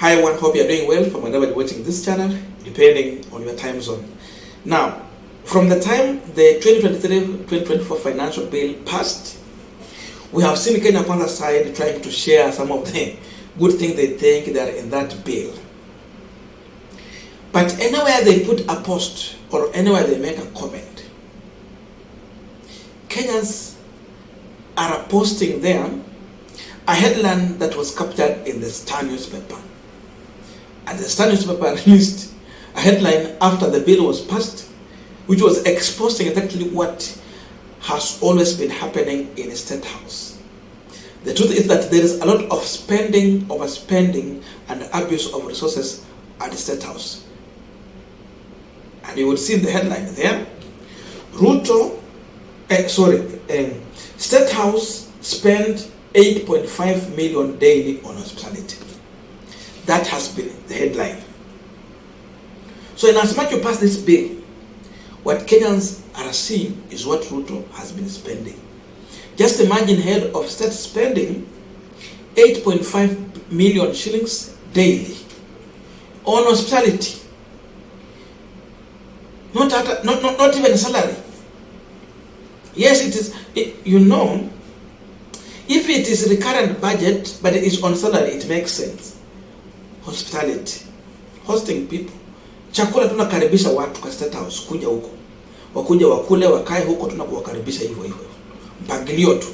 Hi everyone, hope you're doing well from whenever you're watching this channel, depending on your time zone. Now, from the time the 2023-2024 financial bill passed, we have seen Kenya Kwanza side trying to share some of the good things they think that are in that bill. But anywhere they put a post or anywhere they make a comment, Kenyans are posting there a headline that was captured in the Star newspaper. And the Star newspaper released a headline after the bill was passed, which was exposing exactly what has always been happening in the Statehouse. The truth is that there is a lot of spending, overspending, and abuse of resources at the Statehouse. And you will see in the headline there, Statehouse spent 8.5 million daily on hospitality. That has been the headline. So in as much you pass this bill, what Kenyans are seeing is what Ruto has been spending. Just imagine head of state spending 8.5 million shillings daily on hospitality. Not even a salary. Yes, it is, if it is recurrent budget, but it is on salary, it makes sense. Hospitality, hosting people, chakula tunakaribisha watu kwa State House kuja huko, wakuja wakule wakae huko, tunakuwakaribisha hivyo hivyo, mpangilio tu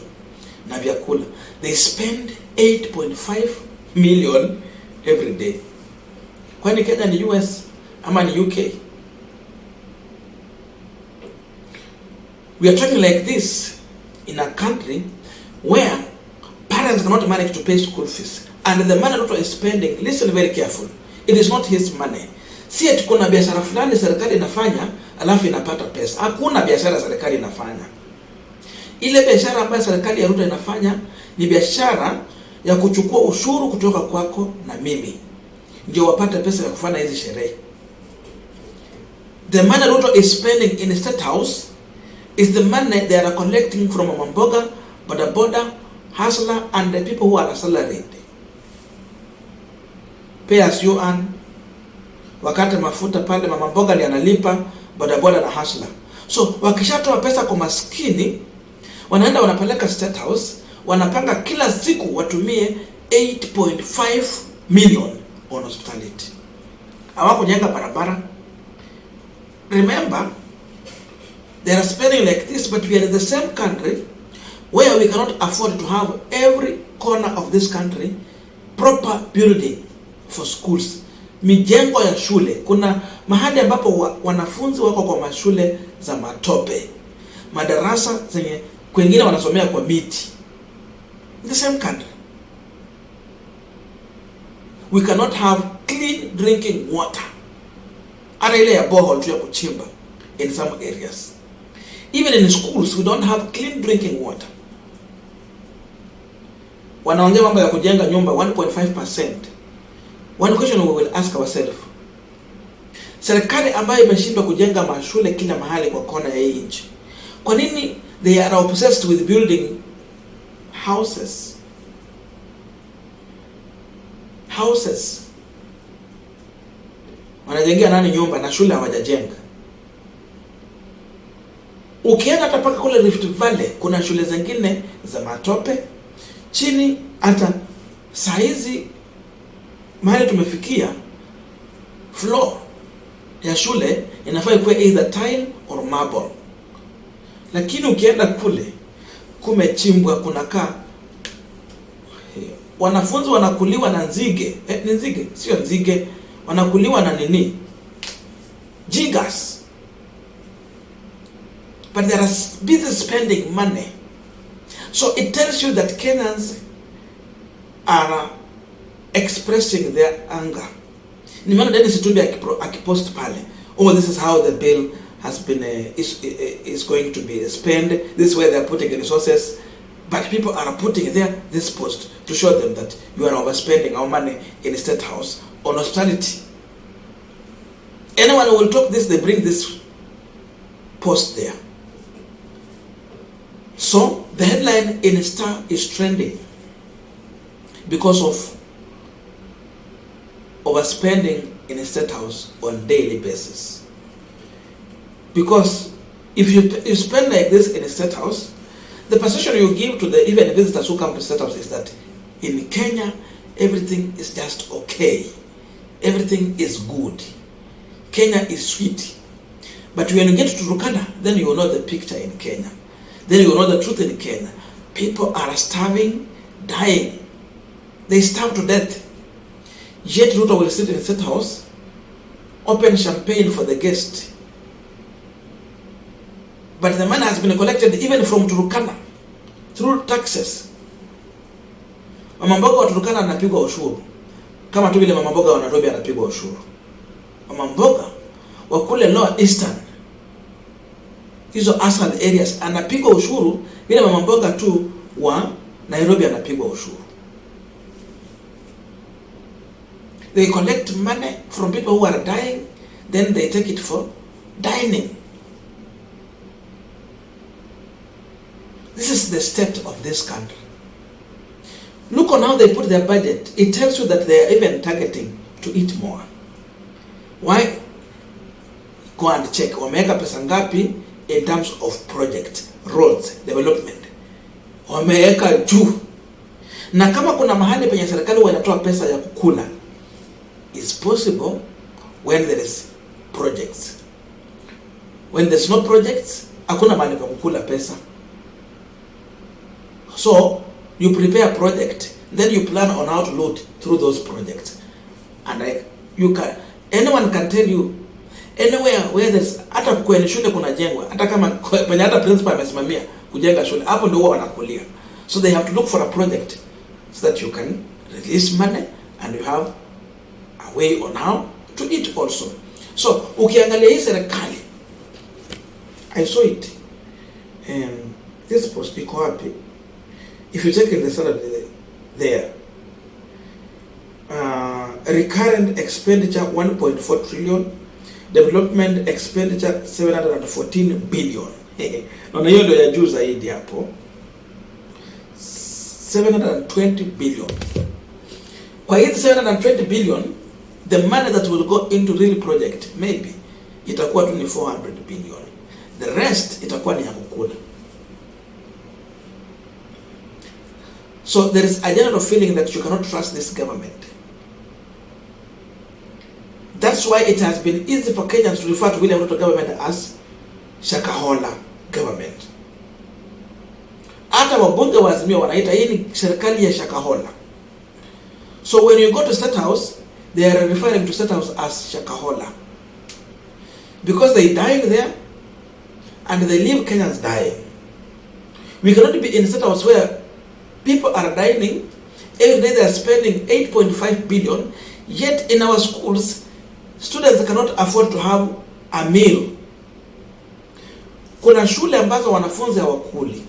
na vyakula. They spend 8.5 million every day. Kwani Kenya ni US ama ni UK? We are talking like this in a country where parents cannot manage to pay school fees. And the money Ruto is spending, listen very careful, it is not his money. Si eti kuna biashara fulani serikali inafanya, alafu inapata pesa. Hakuna biashara serikali inafanya. Ile biashara ambayo serikali ya Ruto inafanya ni biashara ya kuchukua ushuru kutoka kwako na mimi, ndio wapate pesa ya kufanya hizi sherehe. The money Ruto is spending in the State House is the money they are collecting from Mamboga, boda, hustler, and the people who are salaried. Pay as you earn. Wakati mafuta pale mama mboga ndiye analipa, boda na hustler. So wakishatoa pesa kwa maskini, wanaenda wanapeleka State House, wanapanga kila siku watumie 8.5 million on hospitality. Hawakujenga barabara. Remember, they are spending like this, but we are in the same country where we cannot afford to have every corner of this country proper building for schools. Mijengo ya shule, kuna mahali ambapo wanafunzi wako kwa mashule za matope, madarasa zenye kwengine wanasomea kwa miti. In the same country, we cannot have clean drinking water, hata ile ya borehole tu ya kuchimba in some areas. Even in schools, we don't have clean drinking water. Wanaongea mambo ya kujenga nyumba 1.5%. One question we will ask ourselves. Serikali ambayo imeshindwa kujenga mashule kila mahali kwa kona ya nchi, kwa nini they are obsessed with building houses? Wanajengea nani nyumba na shule hawajajenga? Ukienda hata paka kule Rift Valley, kuna shule zingine za matope chini. Hata saizi mahali tumefikia, floor ya shule inafaa ikuwe either tile or marble. Lakini ukienda kule kumechimbwa, kunakaa wanafunzi wanakuliwa na nzige. Ni nzige, sio nzige, wanakuliwa na nini? Jiggers. But they are busy spending money. So it tells you that Kenyans are expressing their anger. Nimeona Dennis Itumbi akipost pale, oh, this is how the bill has been is going to be spent. This is where they are putting the resources. But people are putting there this post to show them that you are overspending our money in the State House on hospitality. Anyone who will talk this, they bring this post there. So the headline in Star is trending because of overspending in a Statehouse on daily basis. Because if you spend like this in a Statehouse, the perception you give to the even visitors who come to Statehouse is that in Kenya, everything is just okay. Everything is good. Kenya is sweet. But when you get to Turkana, then you will know the picture in Kenya. Then you will know the truth in Kenya. People are starving, dying. They starve to death. Yet Ruto will sit in the Statehouse, open champagne for the guest. But the money has been collected even from Turkana through taxes. Mama mboga wa Turkana anapigwa ushuru kama tu vile mama mboga wa Nairobi anapigwa ushuru. Mama mboga wa kule Lower Eastern, hizo asal areas, anapigwa ushuru vile mama mboga tu wa Nairobi anapigwa ushuru. They collect money from people who are dying, then they take it for dining. This is the state of this country. Look on how they put their budget. It tells you that they are even targeting to eat more. Why? Go and check. Wameweka pesa ngapi in terms of project, roads, development. Wameweka juu. Na kama kuna mahali penye serikali wanatoa pesa ya kukula, it's possible when there is projects. When there's no projects, hakuna mahali pa kukula pesa. So, you prepare a project, then you plan on how to load through those projects. And anyone can tell you, anywhere where there's, hata kwenye shule kuna jengwa, hata kama kwenye hata principal amesimamia kujenga shule, hapo ndio huwa wanakulia. So they have to look for a project so that you can release money and you have a way on how to eat also. So, ukiangalia hii serikali, I saw it. This post iko wapi? If you check in the salary there, recurrent expenditure 1.4 trillion, development expenditure 714 billion. Na hiyo ndio ya juu zaidi hapo. 720 billion. Kwa hiyo 720 billion, the money that will go into real project, maybe itakuwa tu ni 400 billion. The rest itakuwa ni ya kukula. So there is a general feeling that you cannot trust this government. That's why it has been easy for Kenyans to refer to William Ruto government as Shakahola government. Hata wabunge wa Azimio wanaita hii ni serikali ya Shakahola. So when you go to Statehouse, they are referring to Statehouse as Shakahola. Because they dying there and they leave Kenyans dying. We cannot be in Statehouse where people are dining, every day they are spending 8.5 billion, yet in our schools, students cannot afford to have a meal. Kuna shule ambazo wanafunzi hawakuli.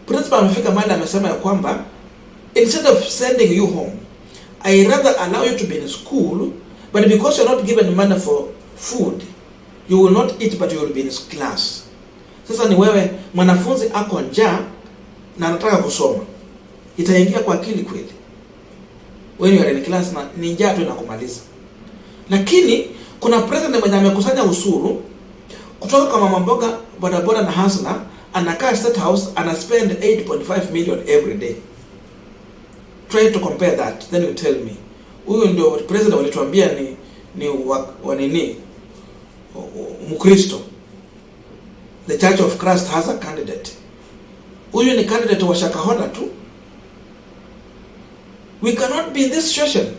Principal amefika mahali amesema ya kwamba, instead of sending you home, I rather allow you to be in school, but because you're not given money for food, you will not eat but you will be in class. Sasa ni wewe, mwanafunzi ako njaa na anataka kusoma, itaingia kwa akili kweli when you are in class na ni njaa tu inakumaliza? Lakini kuna president mwenye amekusanya usuru kutoka kwa mama mboga, bodaboda na hustler, anakaa Statehouse ana spend 8.5 million every day. Try to compare that, then you tell me. Huyo ndio president walituambia ni wa nini? Mkristo. The Church of Christ has a candidate. Huyu ni candidate wa Shakahola tu. We cannot be in this situation.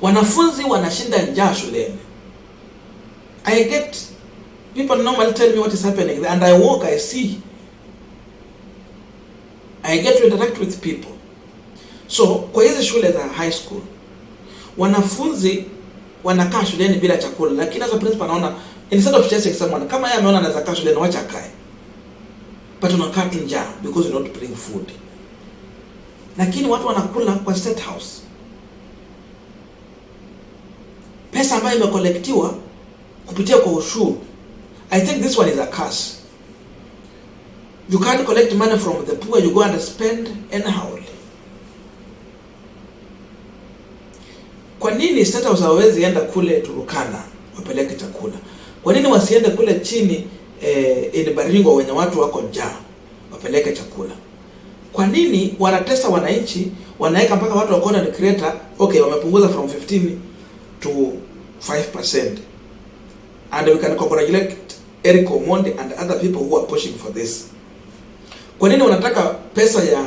Wanafunzi wanashinda njaa shuleni. I get, people normally tell me what is happening and I walk, I see. I get to interact with people. So, kwa hizi shule za high school, wanafunzi wanakaa shuleni bila chakula, lakini as a principal anaona, instead of chasing someone, kama yeye ameona anaweza kaa shuleni, wacha akae. But unakaa tu njaa because you don't bring food. Lakini watu wanakula kwa Statehouse. Pesa ambayo imekolektiwa kupitia kwa ushuru. I think this one is a curse. You can't collect money from the poor, you go and spend anyhow. Kwa nini Statehouse hawezi enda kule Turukana wapeleke chakula? Kwa nini wasiende kule chini Baringo wenye watu wako njaa wapeleke chakula? Kwa nini wanatesa wananchi, wanaweka mpaka watu wa content creator, okay, wamepunguza from 15 to 5%. And we can congratulate Eric Omondi and other people who are pushing for this. Kwa nini wanataka pesa ya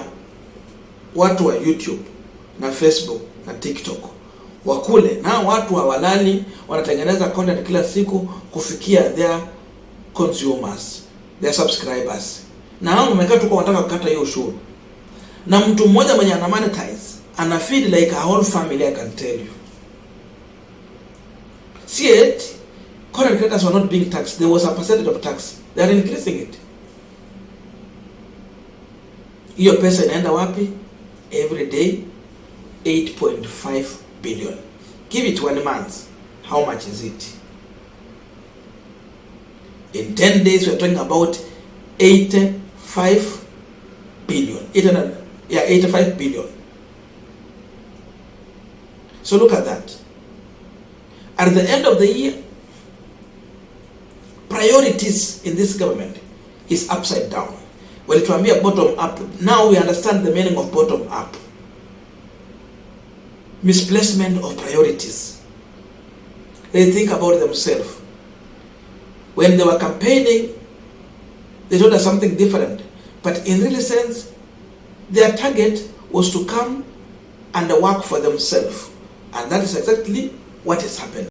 watu wa YouTube na Facebook na TikTok wakule, na watu hawalali, wanatengeneza content kila siku kufikia their consumers, their subscribers, na hao wamekaa tu kwa wanataka kukata hiyo ushuru, na mtu mmoja mwenye ana monetize ana feed like a whole family, I can tell you. See it, content creators were not being taxed. There was a percentage of tax. They are increasing it. Hiyo pesa inaenda wapi? Every day 8.5 billion. Give it 1 month. How much is it? In 10 days we are talking about 85 billion. 85 billion. So look at that. At the end of the year, priorities in this government is upside down. Well, it will be a bottom up. Now we understand the meaning of bottom up. Misplacement of priorities. They think about themselves. When they were campaigning, they told us something different. But in real sense, their target was to come and work for themselves. And that is exactly what is happening.